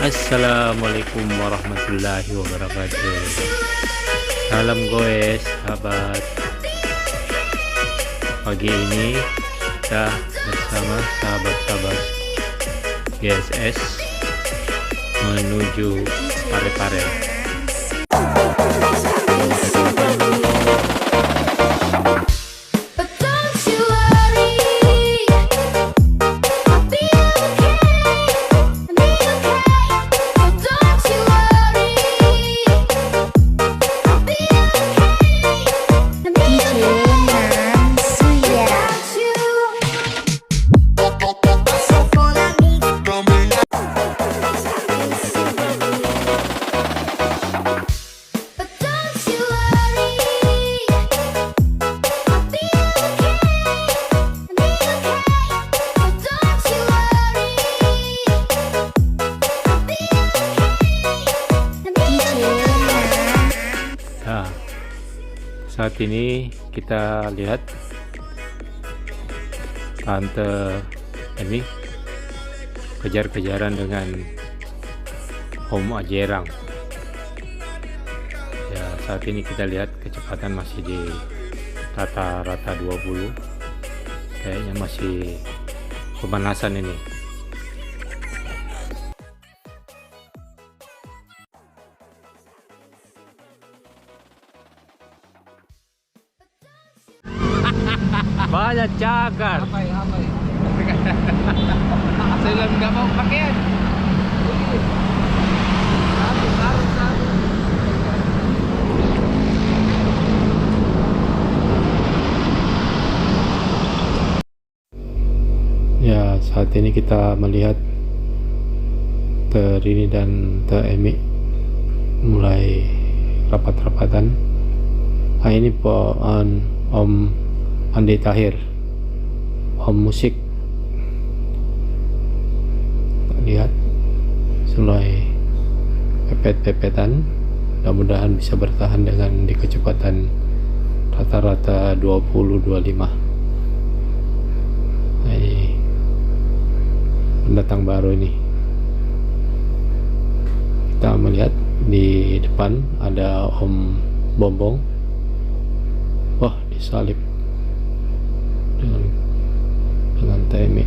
Assalamualaikum warahmatullahi wabarakatuh. Salam goes, sahabat. Pagi ini kita bersama sahabat-sahabat GSS menuju Parepare. Saat ini kita lihat Tante ini kejar-kejaran dengan Om Ajerang. Ya, saat ini kita lihat kecepatan masih di rata-rata 20. Kayaknya masih pemanasan ini. Banyak cakar. Apa ya? Saya nggak mau pakaian. Ya, saat ini kita melihat Terini dan Emi mulai rapat-rapatan. Nah, ini Om Andi Tahir, Om Musik. Lihat mulai pepet-pepetan, mudah-mudahan bisa bertahan dengan di kecepatan rata-rata 20-25. Nah, ini pendatang baru ini. Kita melihat di depan ada Om Bombong. Wah, disalip dengan TMI.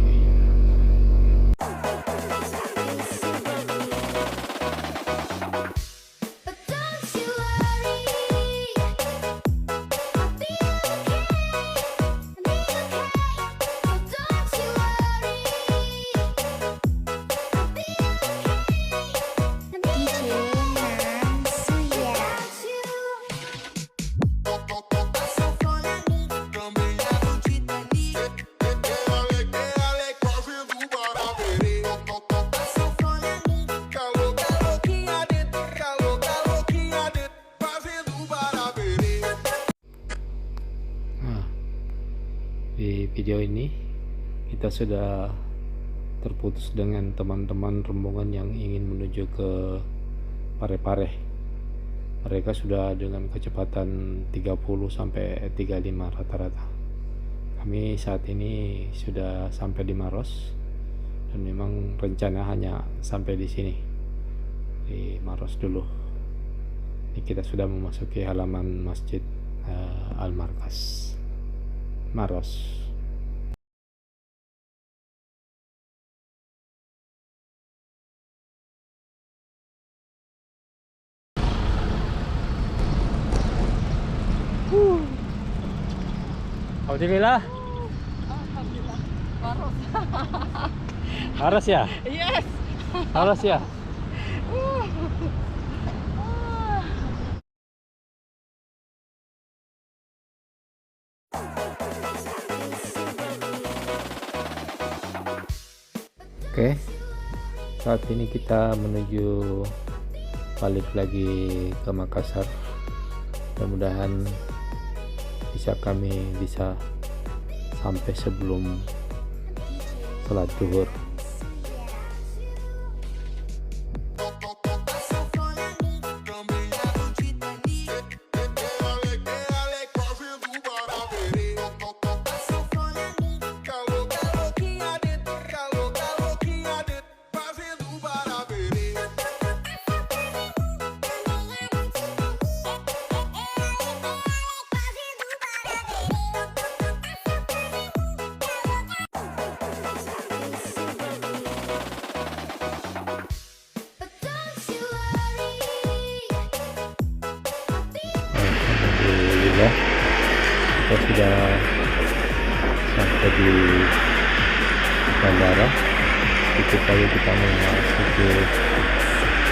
Di video ini kita sudah terputus dengan teman-teman rombongan yang ingin menuju ke Parepare. Mereka sudah dengan kecepatan 30-35 rata-rata. Kami saat ini sudah sampai di Maros dan memang rencana hanya sampai di sini, di Maros dulu. Ini kita sudah memasuki halaman Masjid Al-Markas Maros. Alhamdulillah. Alhamdulillah. Maros. Maros ya? Yes. Maros ya? Oke, saat ini kita menuju balik lagi ke Makassar. Mudah-mudahan kami bisa sampai sebelum sholat zuhur. ya, kita sudah sampai di bandara. Cukup aja kita memasuki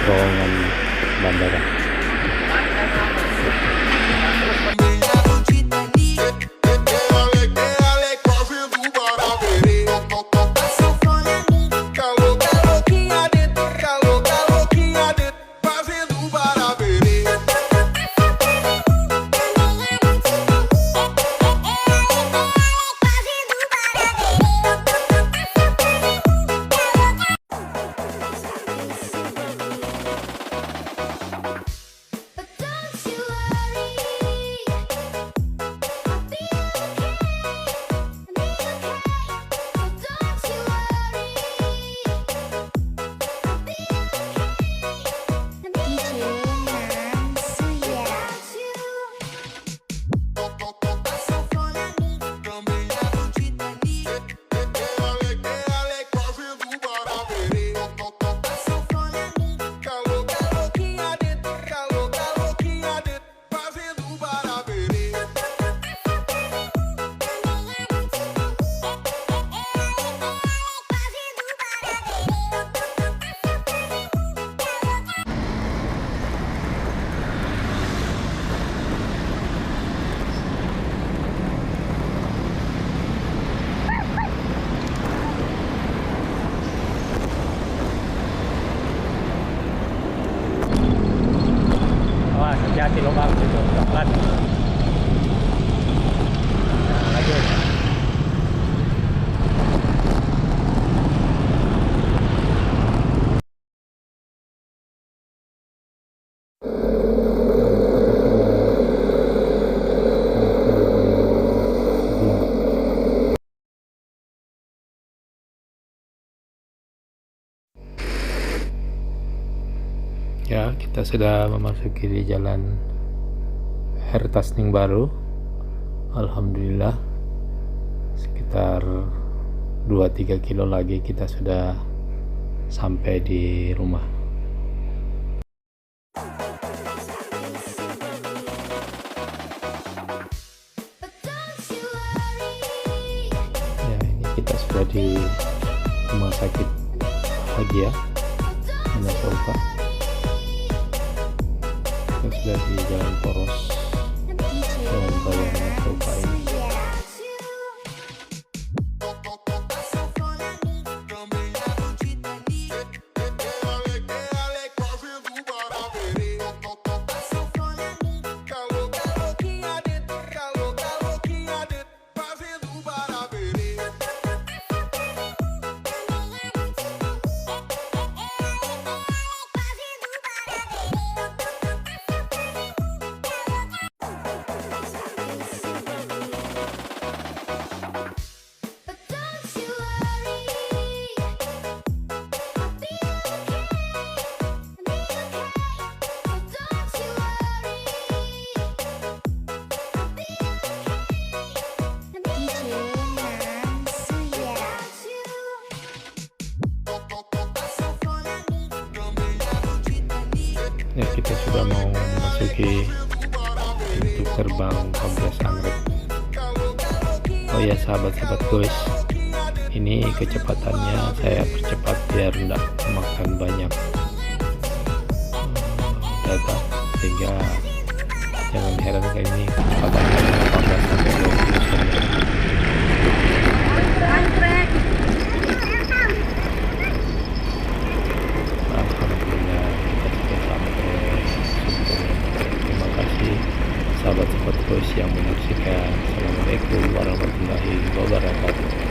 terowongan bandara. Hati-hati lubang itu pelan. Lanjut. Ya, kita sudah memasuki di jalan Hertasning Baru. Alhamdulillah, sekitar 2-3 kilo lagi kita sudah sampai di rumah. Ya, ini kita sudah di rumah sakit Bahagia Minnesota. Kita sudah di Jalan Poros Jalan Raya Minnesota ini. Ya, kita sudah mau memasuki pintu gerbang Kompleks Anggrek. Oh ya sahabat-sahabat guys, ini kecepatannya saya percepat biar tidak memakan banyak data, sehingga jangan heran kayak ini kecepatannya 18 sampai 20 km. Sahabat-sahabat yang menyaksikan. Assalamualaikum warahmatullahi wabarakatuh.